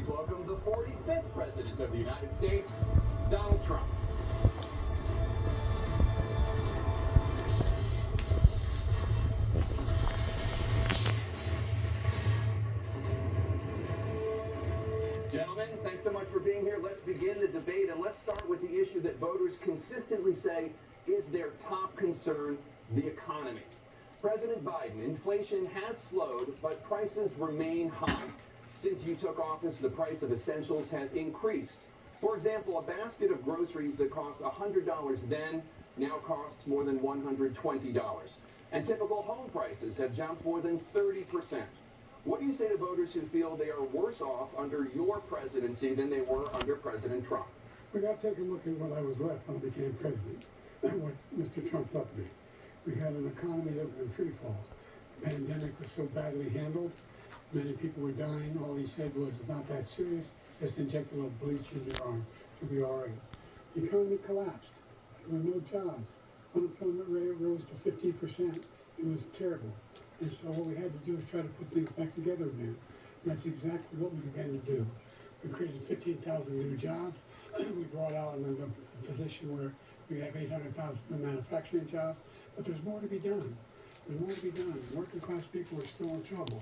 welcome the 45th President of the United States, Donald Trump. Gentlemen, thanks so much for being here. Let's begin the debate, and let's start with the issue that voters consistently say is their top concern, the economy. President Biden, inflation has slowed, but prices remain high. Since you took office, the price of essentials has increased. For example, a basket of groceries that cost $100 then now costs more than $120. And typical home prices have jumped more than 30%. What do you say to voters who feel they are worse off under your presidency than they were under President Trump? We got to take a look at what I was left when I became president and what Mr. Trump left me. We had an economy that was in free fall. The pandemic was so badly handled. Many people were dying. All he said was, it's not that serious. Just inject a little bleach in your arm. You'll be all right. The economy collapsed. There were no jobs. Unemployment rate rose to 15%. It was terrible. And so what we had to do was try to put things back together again. And that's exactly what we began to do. We created 15,000 new jobs. We brought out another position where we have 800,000 new manufacturing jobs. But there's more to be done. There's more to be done. Working class people are still in trouble.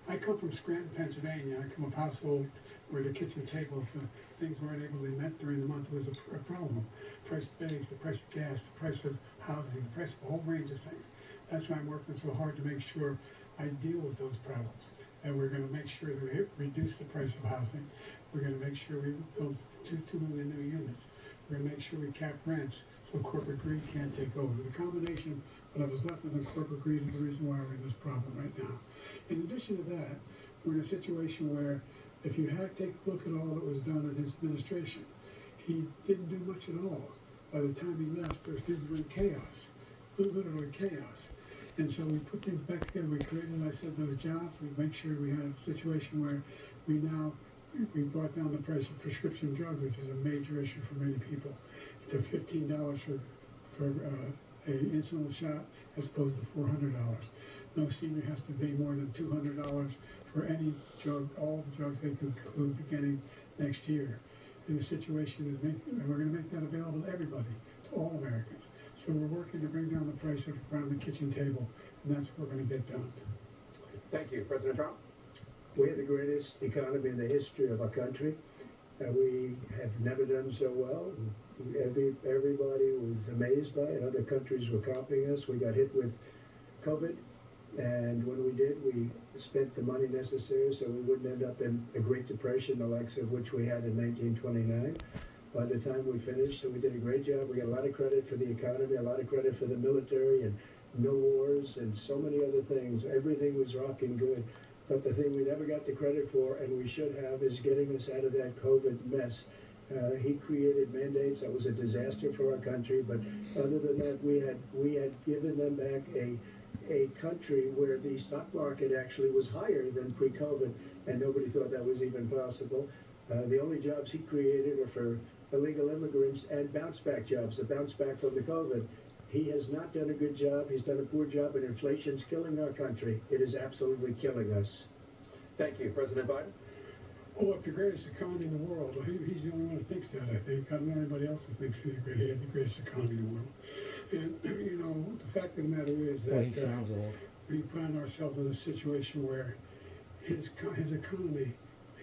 I come from Scranton, Pennsylvania. I come from a household where the kitchen table, if things weren't able to be met during the month, was a problem. The price of eggs, the price of gas, the price of housing, the price of a whole range of things. That's why I'm working so hard to make sure I deal with those problems. And we're going to make sure that we reduce the price of housing. We're going to make sure we build 2 million new units. We're going to make sure we cap rents so corporate greed can't take over. The combination of what was left with the corporate greed is the reason why we're in this problem right now. In addition to that, we're in a situation where if you take a look at all that was done in his administration, he didn't do much at all. By the time he left, things were in chaos, literally chaos. And so we put things back together. We created, like I said, those jobs. We make sure we had a situation where we brought down the price of prescription drugs, which is a major issue for many people, to $15 for a insulin shot as opposed to $400. No senior has to pay more than $200 for any drug, all the drugs they can include beginning next year. In a situation and we're going to make that available to everybody, to all Americans. So we're working to bring down the price around the kitchen table, and that's what we're going to get done. Thank you. President Trump? We have the greatest economy in the history of our country. We have never done so well. Everybody was amazed by it. Other countries were copying us. We got hit with COVID, and when we did, we spent the money necessary so we wouldn't end up in a Great Depression, the likes of which we had in 1929. By the time we finished, so we did a great job. We got a lot of credit for the economy, a lot of credit for the military, and no wars, and so many other things. Everything was rocking good. But the thing we never got the credit for, and we should have, is getting us out of that COVID mess. He created mandates that was a disaster for our country. But other than that, we had given them back a country where the stock market actually was higher than pre-COVID, and nobody thought that was even possible. The only jobs he created are for illegal immigrants and bounce-back jobs, the bounce-back from the COVID. He has not done a good job. He's done a poor job, and inflation's killing our country. It is absolutely killing us. Thank you. President Biden? Well, look, the greatest economy in the world. He's the only one who thinks that, I think. I don't know anybody else who thinks he's the greatest economy in the world. And, the fact of the matter is that we find ourselves in a situation where his economy,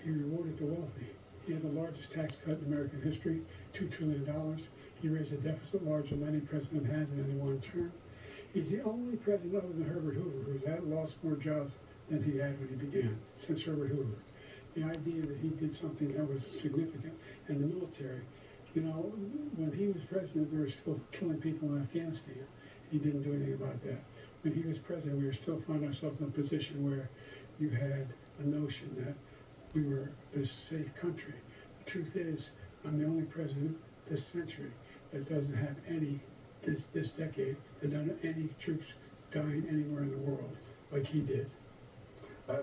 he rewarded the wealthy. He had the largest tax cut in American history, $2 trillion. He raised a deficit larger than any president has in any one term. He's the only president other than Herbert Hoover who's lost more jobs than he had when he began, since Herbert Hoover. The idea that he did something that was significant. And the military, when he was president, they were still killing people in Afghanistan. He didn't do anything about that. When he was president, we were still finding ourselves in a position where you had a notion that we were this safe country. The truth is, I'm the only president this century that doesn't have this decade, that doesn't have any troops dying anywhere in the world like he did.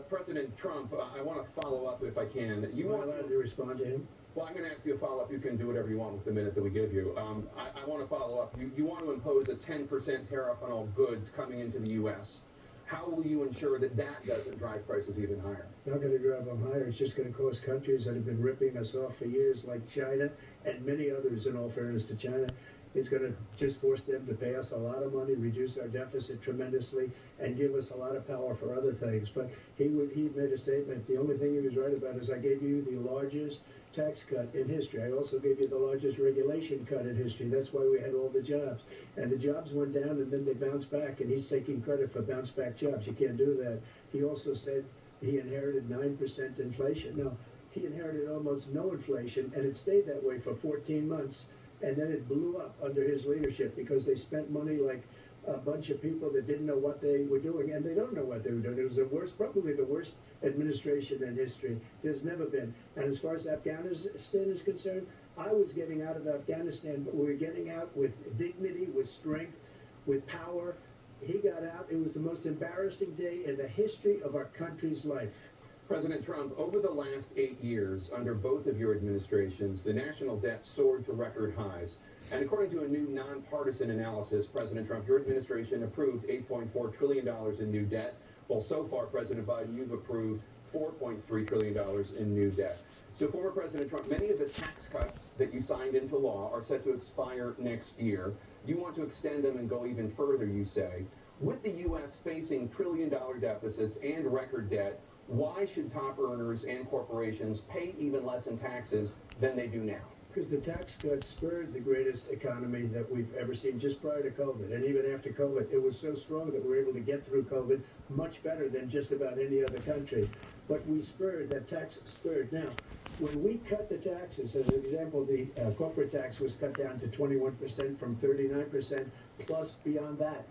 President Trump, I want to follow up if I can. You want allowed to respond to him? Well, I'm going to ask you a follow-up. You can do whatever you want with the minute that we give you. I want to follow up. You want to impose a 10% tariff on all goods coming into the U.S. How will you ensure that that doesn't drive prices even higher? Not going to drive them higher. It's just going to cost countries that have been ripping us off for years, like China and many others, in all fairness to China. It's going to just force them to pay us a lot of money, reduce our deficit tremendously, and give us a lot of power for other things. But he made a statement. The only thing he was right about is I gave you the largest tax cut in history. I also gave you the largest regulation cut in history. That's why we had all the jobs. And the jobs went down and then they bounced back, and he's taking credit for bounce back jobs. You can't do that. He also said he inherited 9% inflation. No, he inherited almost no inflation, and it stayed that way for 14 months. And then it blew up under his leadership because they spent money like a bunch of people that didn't know what they were doing, and they don't know what they were doing. It was the worst, probably the worst administration in history. There's never been. And as far as Afghanistan is concerned, I was getting out of Afghanistan, but we were getting out with dignity, with strength, with power. He got out. It was the most embarrassing day in the history of our country's life. President Trump, over the last 8 years, under both of your administrations, the national debt soared to record highs. And according to a new nonpartisan analysis, President Trump, your administration approved $8.4 trillion in new debt. Well, so far, President Biden, you've approved $4.3 trillion in new debt. So, former President Trump, many of the tax cuts that you signed into law are set to expire next year. You want to extend them and go even further, you say. With the U.S. facing trillion-dollar deficits and record debt, why should top earners and corporations pay even less in taxes than they do now? Because the tax cuts spurred the greatest economy that we've ever seen just prior to COVID. And even after COVID, it was so strong that we were able to get through COVID much better than just about any other country. But we spurred, that tax spurred. Now, when we cut the taxes, as an example, the corporate tax was cut down to 21% from 39%, plus beyond that.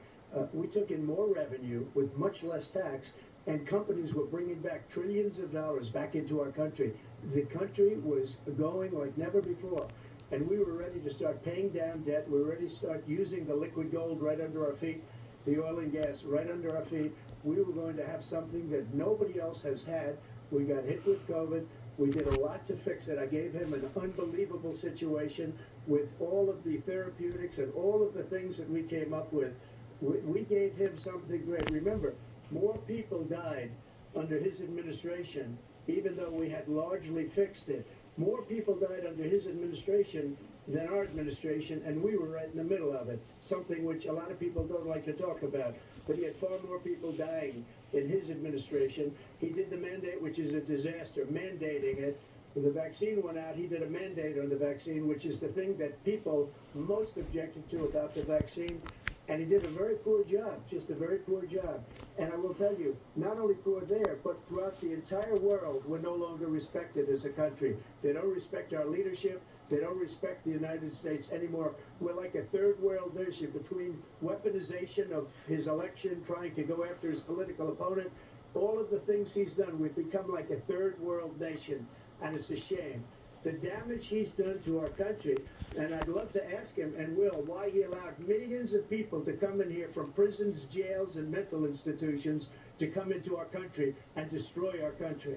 We took in more revenue with much less tax, and companies were bringing back trillions of dollars back into our country. The country was going like never before, and we were ready to start paying down debt. We were ready to start using the liquid gold right under our feet, the oil and gas right under our feet. We were going to have something that nobody else has had. We got hit with COVID. We did a lot to fix it. I gave him an unbelievable situation with all of the therapeutics and all of the things that we came up with. We gave him something great. Remember, more people died under his administration, even though we had largely fixed it. More people died under his administration than our administration, and we were right in the middle of it, something which a lot of people don't like to talk about. But he had far more people dying in his administration. He did the mandate, which is a disaster, mandating it. When the vaccine went out, he did a mandate on the vaccine, which is the thing that people most objected to about the vaccine. And he did a very poor job, just a very poor job. And I will tell you, not only poor there, but throughout the entire world, we're no longer respected as a country. They don't respect our leadership. They don't respect the United States anymore. We're like a third world nation between weaponization of his election, trying to go after his political opponent, all of the things he's done. We've become like a third world nation, and it's a shame. The damage he's done to our country, and I'd love to ask him, and will, why he allowed millions of people to come in here from prisons, jails, and mental institutions to come into our country and destroy our country.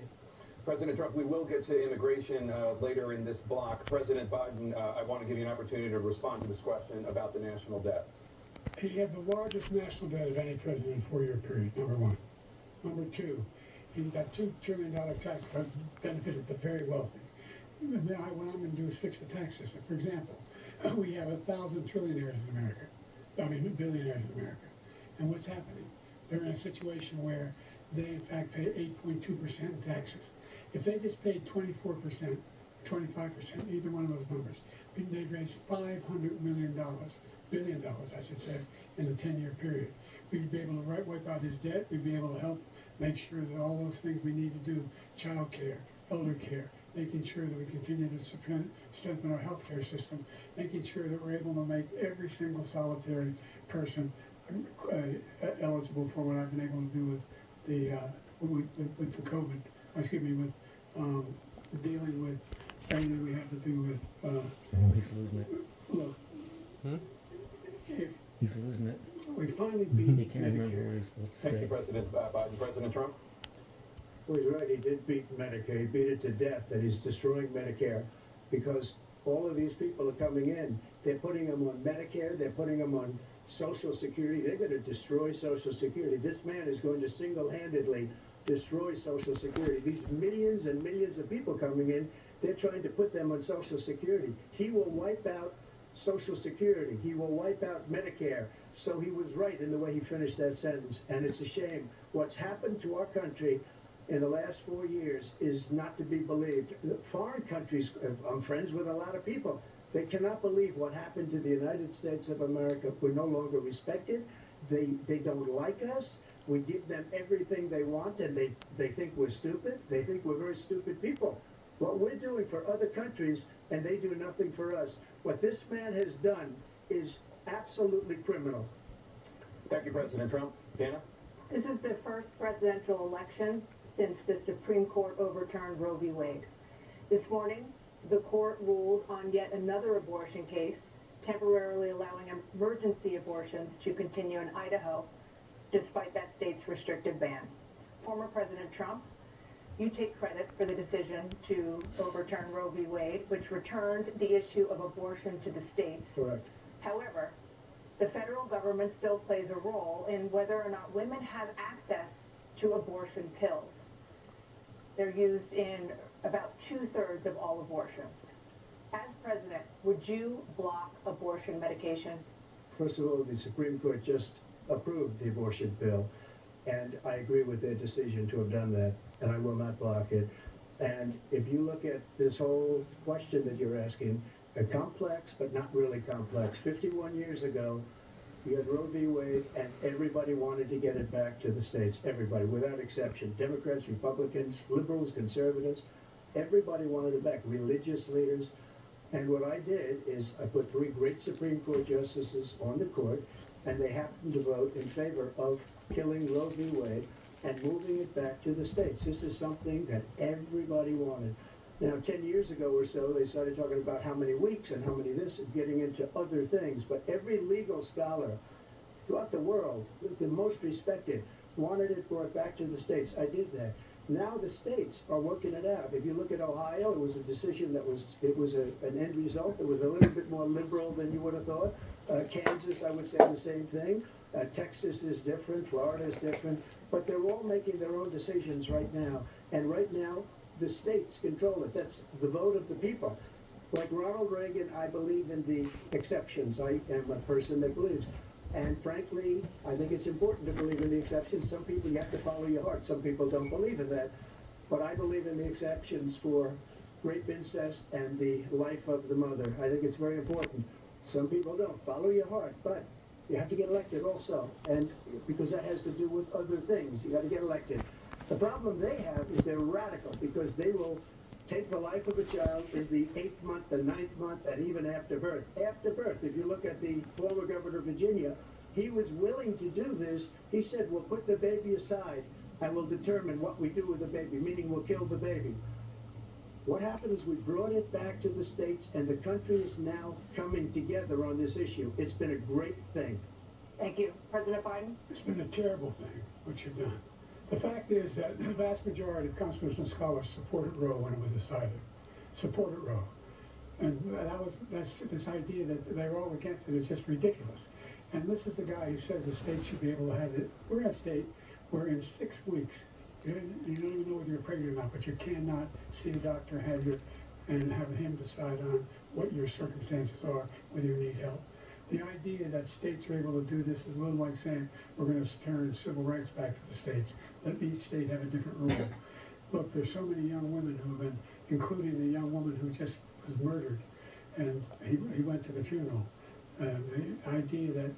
President Trump, we will get to immigration later in this block. President Biden, I want to give you an opportunity to respond to this question about the national debt. He had the largest national debt of any president in a 4-year period, number one. Number two, he got $2 trillion tax cut, benefited the very wealthy. Now, what I'm going to do is fix the tax system. For example, we have 1,000 trillionaires in America. I mean, billionaires in America. And what's happening? They're in a situation where they, in fact, pay 8.2% in taxes. If they just paid 24%, 25%, either one of those numbers, they'd raise $500 billion, I should say, in a 10-year period. We'd be able to wipe out his debt. We'd be able to help make sure that all those things we need to do, child care, elder care, making sure that we continue to strengthen our healthcare system, making sure that we're able to make every single solitary person eligible for what I've been able to do with the COVID. Excuse me, with dealing with everything we have to do with. He's losing it. Look, if He's losing it. we finally He beat can't remember Medicare. what he's supposed to Thank say. you, President Biden. President Trump? Well, he's right. He did beat Medicare. He beat it to death, and he's destroying Medicare because all of these people are coming in. They're putting them on Medicare. They're putting them on Social Security. They're going to destroy Social Security. This man is going to single-handedly destroy Social Security. These millions and millions of people coming in, they're trying to put them on Social Security. He will wipe out Social Security. He will wipe out Medicare. So he was right in the way he finished that sentence. And it's a shame. What's happened to our country in the last 4 years is not to be believed. Foreign countries, I'm friends with a lot of people, they cannot believe what happened to the United States of America. We're no longer respected. They don't like us. We give them everything they want, and they think we're stupid. They think we're very stupid people. What we're doing for other countries, and they do nothing for us. What this man has done is absolutely criminal. Thank you, President Trump. Dana? This is the first presidential election since the Supreme Court overturned Roe v. Wade. This morning, the court ruled on yet another abortion case, temporarily allowing emergency abortions to continue in Idaho, despite that state's restrictive ban. Former President Trump, you take credit for the decision to overturn Roe v. Wade, which returned the issue of abortion to the states. Correct. However, the federal government still plays a role in whether or not women have access to abortion pills. They're used in about 2/3 of all abortions. As president, would you block abortion medication? First of all, the Supreme Court just approved the abortion bill, and I agree with their decision to have done that, and I will not block it. And if you look at this whole question that you're asking, complex but not really complex. 51 years ago, you had Roe v. Wade, and everybody wanted to get it back to the states. Everybody, without exception. Democrats, Republicans, liberals, conservatives, everybody wanted it back. Religious leaders. And what I did is I put 3 great Supreme Court justices on the court, and they happened to vote in favor of killing Roe v. Wade and moving it back to the states. This is something that everybody wanted. Now, 10 years ago or so, they started talking about how many weeks and how many this and getting into other things. But every legal scholar throughout the world, the most respected, wanted it brought back to the states. I did that. Now the states are working it out. If you look at Ohio, it was a decision that was an end result that was a little bit more liberal than you would have thought. Kansas, I would say the same thing. Texas is different. Florida is different. But they're all making their own decisions right now. And right now, the states control it. That's the vote of the people. Like Ronald Reagan, I believe in the exceptions. I am a person that believes. And frankly, I think it's important to believe in the exceptions. Some people, you have to follow your heart. Some people don't believe in that. But I believe in the exceptions for rape, incest, and the life of the mother. I think it's very important. Some people don't. Follow your heart. But you have to get elected also. And because that has to do with other things. You got to get elected. The problem they have is they're radical because they will take the life of a child in the 8th month, the 9th month, and even after birth. After birth, if you look at the former governor of Virginia, he was willing to do this. He said, we'll put the baby aside and we'll determine what we do with the baby, meaning we'll kill the baby. What happened is we brought it back to the states, and the country is now coming together on this issue. It's been a great thing. Thank you. President Biden? It's been a terrible thing, what you've done. The fact is that the vast majority of constitutional scholars supported Roe when it was decided. Supported Roe. And that's this idea that they're all against it is just ridiculous. And this is the guy who says the state should be able to have it. We're in a state where in 6 weeks, you don't even know whether you're pregnant or not, but you cannot see a doctor and have him decide on what your circumstances are, whether you need help. The idea that states are able to do this is a little like saying we're going to turn civil rights back to the states. Let each state have a different rule. Look, there's so many young women who have been, including the young woman who just was murdered, and he went to the funeral. The idea that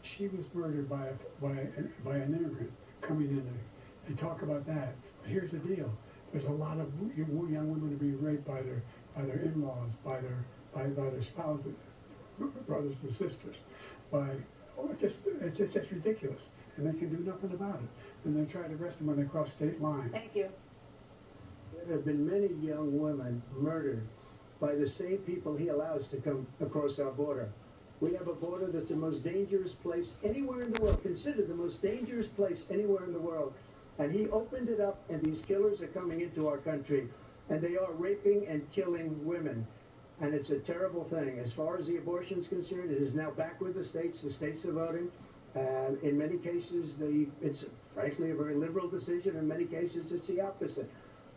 she was murdered by an immigrant coming in, they talk about that. But here's the deal: there's a lot of young women being raped by their in-laws, by their spouses, brothers and sisters. It's just ridiculous, and they can do nothing about it. And they try to arrest them when they cross state lines. Thank you. There have been many young women murdered by the same people he allows to come across our border. We have a border that's the most dangerous place anywhere in the world, considered the most dangerous place anywhere in the world. And he opened it up, and these killers are coming into our country, and they are raping and killing women. and it's a terrible thing. As far as the abortion is concerned, it is now back with the states. The states are voting. In many cases, it's frankly a very liberal decision. In many cases, it's the opposite.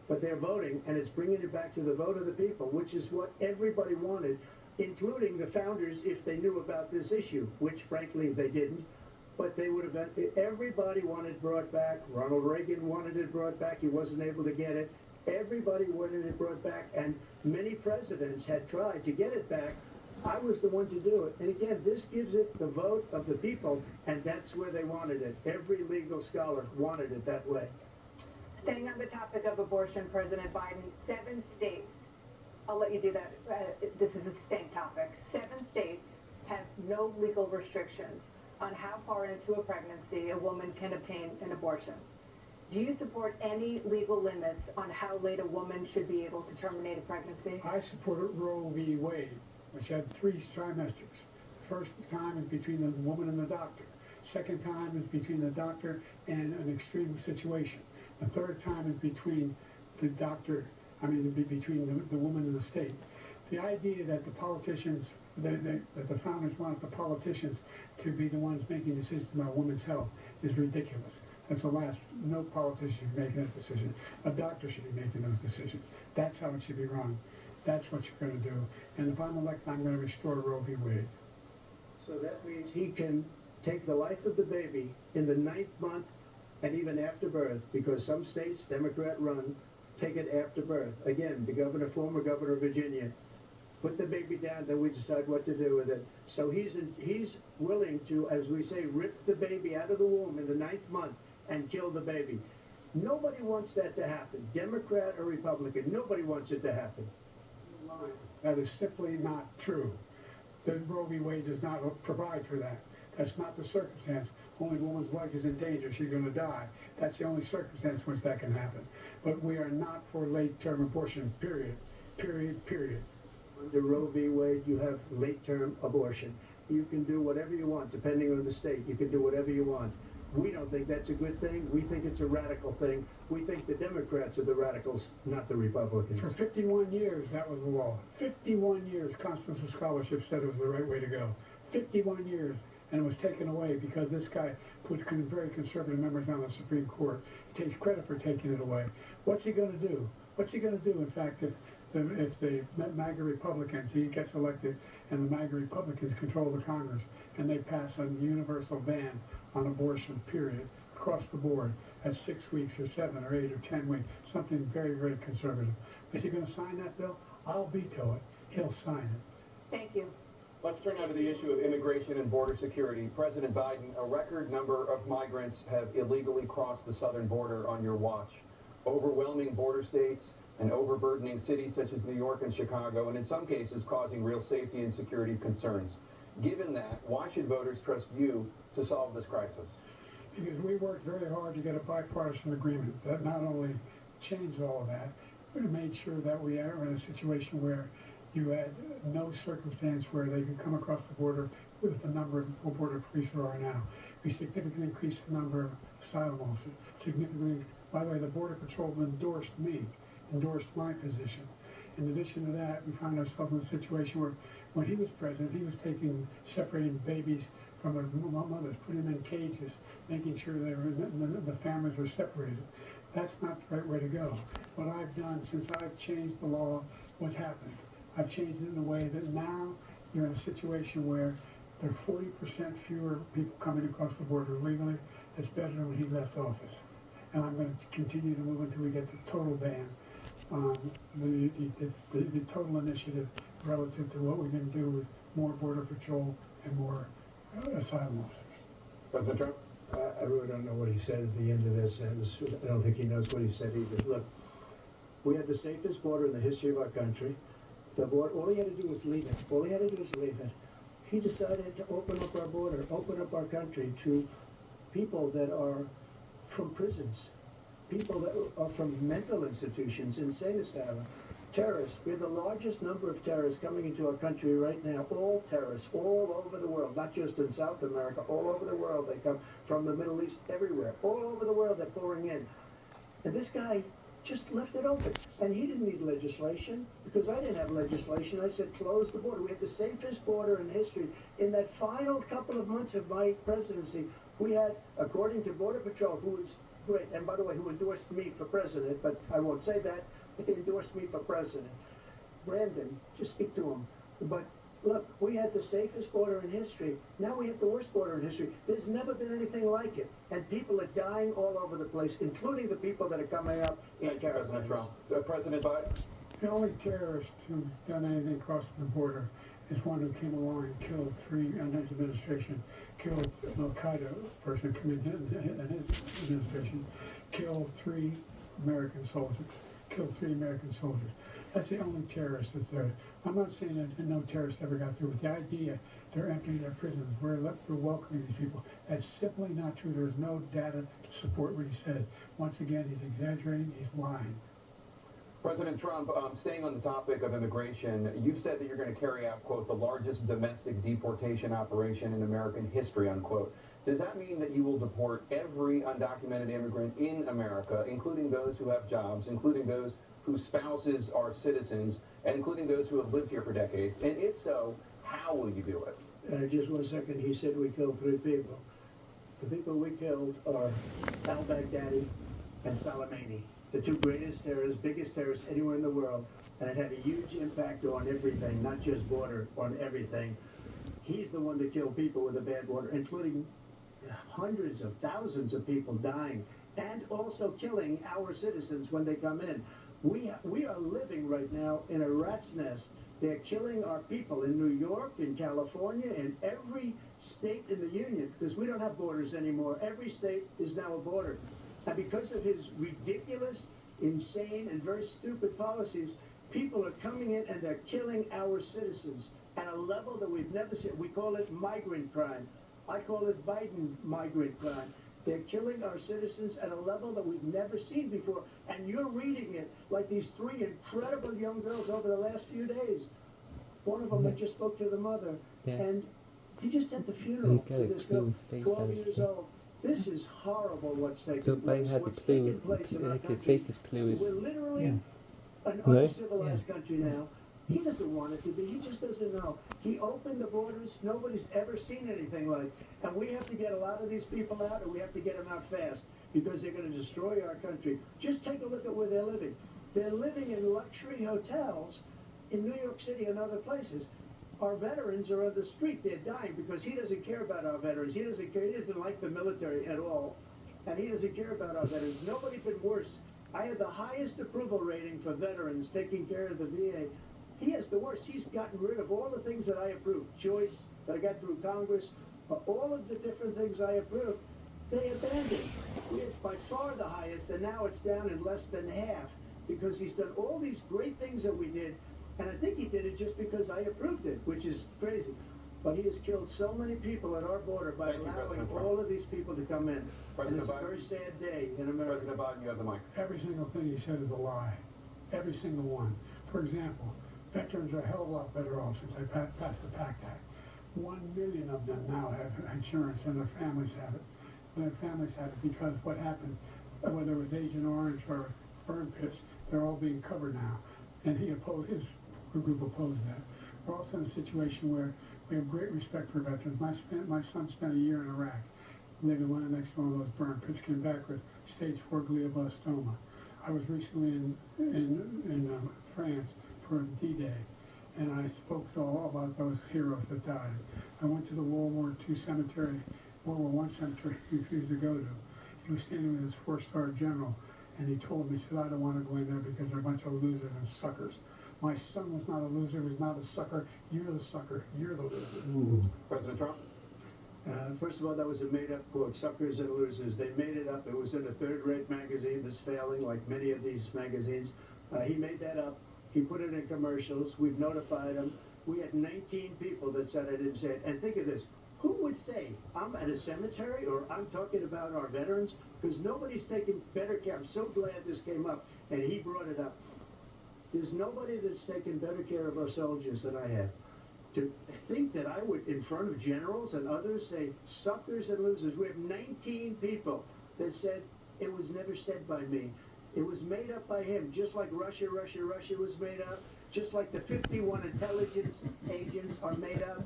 But they're voting, and it's bringing it back to the vote of the people, which is what everybody wanted, including the founders, if they knew about this issue, which frankly they didn't. But they would have, everybody wanted it brought back. Ronald Reagan wanted it brought back. He wasn't able to get it. Everybody wanted it brought back, and many presidents had tried to get it back. I was the one to do it. And again, this gives it the vote of the people, and that's where they wanted it. Every legal scholar wanted it that way. Staying on the topic of abortion, President Biden, 7 states, I'll let you do that. This is a state topic. 7 states have no legal restrictions on how far into a pregnancy a woman can obtain an abortion. Do you support any legal limits on how late a woman should be able to terminate a pregnancy? I supported Roe v. Wade, which had 3 trimesters. The first time is between the woman and the doctor. Second time is between the doctor and an extreme situation. The third time is between the doctor, between the woman and the state. The idea that the politicians, that the founders wanted the politicians to be the ones making decisions about women's health is ridiculous. That's the last. No politician should be making that decision. A doctor should be making those decisions. That's how it should be run. That's what you're going to do. And if I'm elected, I'm going to restore Roe v. Wade. So that means he can take the life of the baby in the 9th month and even after birth, because some states, Democrat run, take it after birth. Again, the former governor of Virginia, put the baby down, then we decide what to do with it. So he's willing to, as we say, rip the baby out of the womb in the 9th month and kill the baby. Nobody wants that to happen, Democrat or Republican. Nobody wants it to happen. That is simply not true. The Roe v. Wade does not provide for that. That's not the circumstance. Only a woman's life is in danger. She's going to die. That's the only circumstance in which that can happen. But we are not for late-term abortion, period. Period, period. Under Roe v. Wade, you have late-term abortion. You can do whatever you want, depending on the state. You can do whatever you want. We don't think that's a good thing. We think it's a radical thing. We think the Democrats are the radicals, not the Republicans. For 51 years, that was the law. 51 years, constitutional scholarship said it was the right way to go. 51 years, and it was taken away because this guy put very conservative members on the Supreme Court. He takes credit for taking it away. What's he going to do? What's he going to do, in fact, if the MAGA Republicans, he gets elected, and the MAGA Republicans control the Congress, and they pass a universal ban on abortion, period, across the board, at 6 weeks or 7 or 8 or 10 weeks, something very, very conservative. Is he going to sign that bill? I'll veto it. He'll sign it. Thank you. Let's turn now to the issue of immigration and border security. President Biden, a record number of migrants have illegally crossed the southern border on your watch. Overwhelming border states and overburdening cities such as New York and Chicago, and in some cases causing real safety and security concerns. Given that, why should voters trust you to solve this crisis? Because we worked very hard to get a bipartisan agreement that not only changed all of that, but it made sure that we are in a situation where you had no circumstance where they could come across the border with the number of border police there are now. We significantly increased the number of asylum officers. Significantly, by the way, the Border Patrol endorsed my position. In addition to that, we found ourselves in a situation where when he was president, he was separating babies from their mothers, putting them in cages, making sure the families were separated. That's not the right way to go. What I've done since I've changed the law, what's happened? I've changed it in a way that now you're in a situation where there are 40% fewer people coming across the border legally. It's better than when he left office. And I'm going to continue to move until we get the total ban on the total initiative relative to what we can do with more border patrol and more asylum officers. President Trump? I really don't know what he said at the end of that sentence. I don't think he knows what he said either. Look, we had the safest border in the history of our country. The border, all he had to do was leave it. All he had to do was leave it. He decided to open up our border, open up our country to people that are from prisons, people that are from mental institutions, insane asylum, terrorists. We have the largest number of terrorists coming into our country right now, all terrorists, all over the world, not just in South America, all over the world. They come from the Middle East, everywhere, all over the world they're pouring in. And this guy just left it open. And he didn't need legislation because I didn't have legislation. I said, close the border. We had the safest border in history. In that final couple of months of my presidency, we had, according to Border Patrol, who was great, and by the way, who endorsed me for president, but I won't say that, they endorsed me for president. Brandon, just speak to him. But look, we had the safest border in history. Now we have the worst border in history. There's never been anything like it. And people are dying all over the place, including the people that are coming up in Thank you, President caravans. Trump. President Biden? The only terrorist who's done anything crossing the border is one who came along and killed three, and his administration, killed an Al-Qaeda person in his administration, killed three American soldiers. That's the only terrorist that's there. I'm not saying that no terrorist ever got through, but the idea they're emptying their prisons, we're welcoming these people, that's simply not true. There's no data to support what he said. Once again, he's exaggerating, he's lying. President Trump, staying on the topic of immigration, you've said that you're going to carry out, quote, the largest domestic deportation operation in American history, unquote. Does that mean that you will deport every undocumented immigrant in America, including those who have jobs, including those whose spouses are citizens, and including those who have lived here for decades? And if so, how will you do it? Just 1 second, he said we killed 3 people. The people we killed are al-Baghdadi and Soleimani, the 2 greatest terrorists, biggest terrorists anywhere in the world, and it had a huge impact on everything, not just border, on everything. He's the one that killed people with a bad border, including hundreds of thousands of people dying, and also killing our citizens when they come in. We are living right now in a rat's nest. They're killing our people in New York, in California, in every state in the union, because we don't have borders anymore. Every state is now a border. And because of his ridiculous, insane, and very stupid policies, people are coming in and they're killing our citizens at a level that we've never seen. We call it migrant crime. I call it Biden migrant crime. They're killing our citizens at a level that we've never seen before. And you're reading it like these 3 incredible young girls over the last few days. One of them, I just spoke to the mother, and he just had the funeral He's for got a this clue girl, his face 12 has years to- old. This is horrible what's taking So place. Biden has a What's clue, taking place in our like his country. face's clue is. We're literally an Right? uncivilized country now. He doesn't want it to be. He just doesn't know. He opened the borders. Nobody's ever seen anything like. And we have to get a lot of these people out, and we have to get them out fast because they're going to destroy our country. Just take a look at where they're living. They're living in luxury hotels in New York City and other places. Our veterans are on the street. They're dying because he doesn't care about our veterans. He doesn't care. He doesn't like the military at all. And he doesn't care about our veterans. Nobody been worse. I had the highest approval rating for veterans taking care of the VA. He has the worst. He's gotten rid of all the things that I approved. Choice that I got through Congress, all of the different things I approved, they abandoned. We had by far the highest, and now it's down in less than half because he's done all these great things that we did. And I think he did it just because I approved it, which is crazy. But he has killed so many people at our border by Thank you, allowing President Trump. all of these people to come in. President And it's Biden. a very sad day in America. President Biden, you have the mic. Every single thing he said is a lie. Every single one. For example, veterans are a hell of a lot better off since I passed the PACT Act. 1 million of them now have insurance, and their families have it. Their families have it because what happened, whether it was Agent Orange or burn pits, they're all being covered now. And his group opposed that. We're also in a situation where we have great respect for veterans. My son spent a year in Iraq, living next to one of those burn pits, came back with stage 4 glioblastoma. I was recently in France for D-Day, and I spoke to all about those heroes that died. I went to the World War II cemetery, World War I cemetery he refused to go to. He was standing with his 4-star general, and he told me, he said, I don't want to go in there because they're a bunch of losers and suckers. My son was not a loser, he was not a sucker. You're the sucker, you're the loser. President Trump? First of all, that was a made-up quote, suckers and losers. They made it up. It was in a third-rate magazine that's failing, like many of these magazines. He made that up. He put it in commercials. We've notified him. We had 19 people that said I didn't say it. And think of this. Who would say I'm at a cemetery or I'm talking about our veterans? Because nobody's taken better care. I'm so glad this came up, and he brought it up. There's nobody that's taken better care of our soldiers than I have. To think that I would, in front of generals and others, say suckers and losers. We have 19 people that said it was never said by me. It was made up by him, just like Russia was made up, just like the 51 intelligence agents are made up,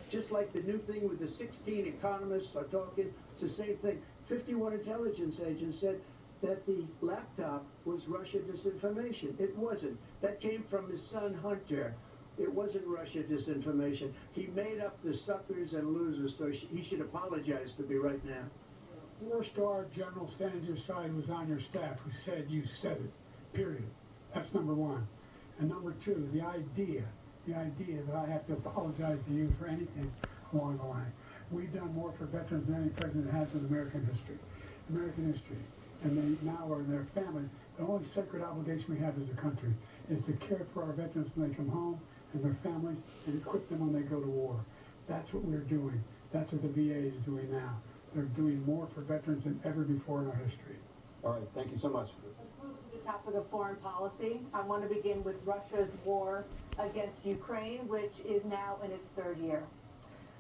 just like the new thing with the 16 economists are talking. It's the same thing. 51 intelligence agents said that the laptop was Russia disinformation. It wasn't. That came from his son Hunter. It wasn't Russia disinformation. He made up the suckers and losers, so he should apologize to me right now. Four-star general standing to your side was on your staff who said you said it, period. That's number one. And number two, the idea that I have to apologize to you for anything along the line. We've done more for veterans than any president has in American history. And they now are their families. The only sacred obligation we have as a country is to care for our veterans when they come home and their families and equip them when they go to war. That's what we're doing. That's what the VA is doing now. They're doing more for veterans than ever before in our history. All right, thank you so much. Let's move to the topic of foreign policy. I want to begin with Russia's war against Ukraine, which is now in its third year.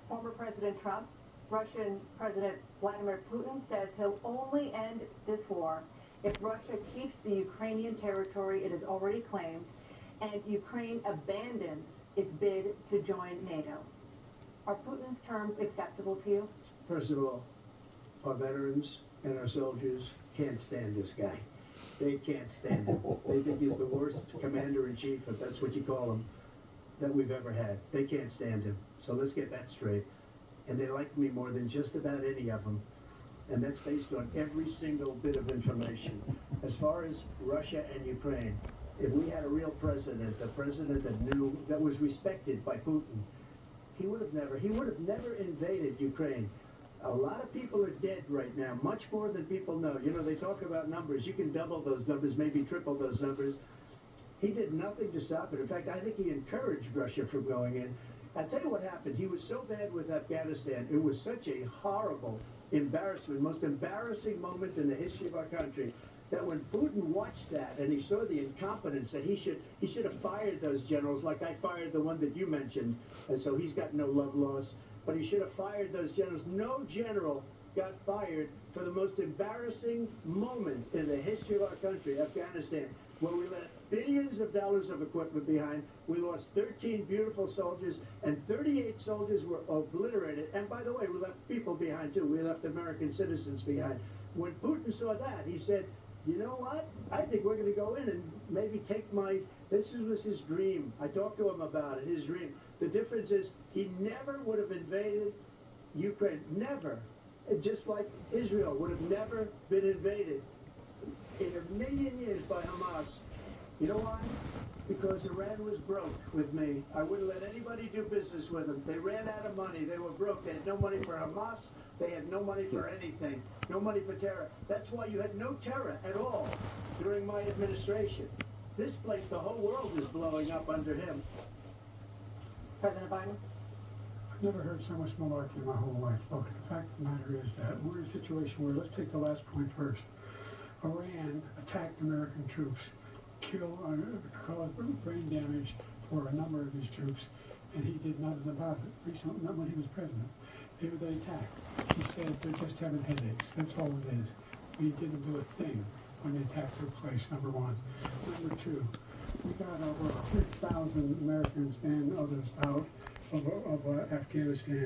Former President Trump, Russian President Vladimir Putin says he'll only end this war if Russia keeps the Ukrainian territory it has already claimed and Ukraine abandons its bid to join NATO. Are Putin's terms acceptable to you? First of all, our veterans and our soldiers can't stand this guy. They can't stand him. They think he's the worst commander-in-chief, if that's what you call him, that we've ever had. They can't stand him. So let's get that straight. And they like me more than just about any of them. And that's based on every single bit of information. As far as Russia and Ukraine, if we had a real president, a president that knew, that was respected by Putin, he would have never invaded Ukraine. A lot of people are dead right now, much more than people know. You know, they talk about numbers. You can double those numbers, maybe triple those numbers. He did nothing to stop it. In fact, I think he encouraged Russia from going in. I'll tell you what happened. He was so bad with Afghanistan. It was such a horrible embarrassment, most embarrassing moment in the history of our country, that when Putin watched that and he saw the incompetence, that he should have fired those generals, like I fired the one that you mentioned, and so he's got no love lost, but he should have fired those generals. No general got fired for the most embarrassing moment in the history of our country, Afghanistan, where we left billions of dollars of equipment behind. We lost 13 beautiful soldiers, and 38 soldiers were obliterated. And by the way, we left people behind too. We left American citizens behind. When Putin saw that, he said, you know what? I think we're going to go in and maybe take this was his dream. I talked to him about it, his dream. The difference is he never would have invaded Ukraine. Never. Just like Israel would have never been invaded in a million years by Hamas. You know why? Because Iran was broke with me. I wouldn't let anybody do business with them. They ran out of money. They were broke. They had no money for Hamas. They had no money for anything. No money for terror. That's why you had no terror at all during my administration. This place, the whole world is blowing up under him. President Biden? I've never heard so much malarkey in my whole life. Look, the fact of the matter is that we're in a situation where, let's take the last point first. Iran attacked American troops, caused brain damage for a number of these troops, and he did nothing about it. Recently, not when he was president. They attacked. He said they're just having headaches. That's all it is. We didn't do a thing when the attack took place, number one. Number two, we got over 100,000 Americans and others out of Afghanistan.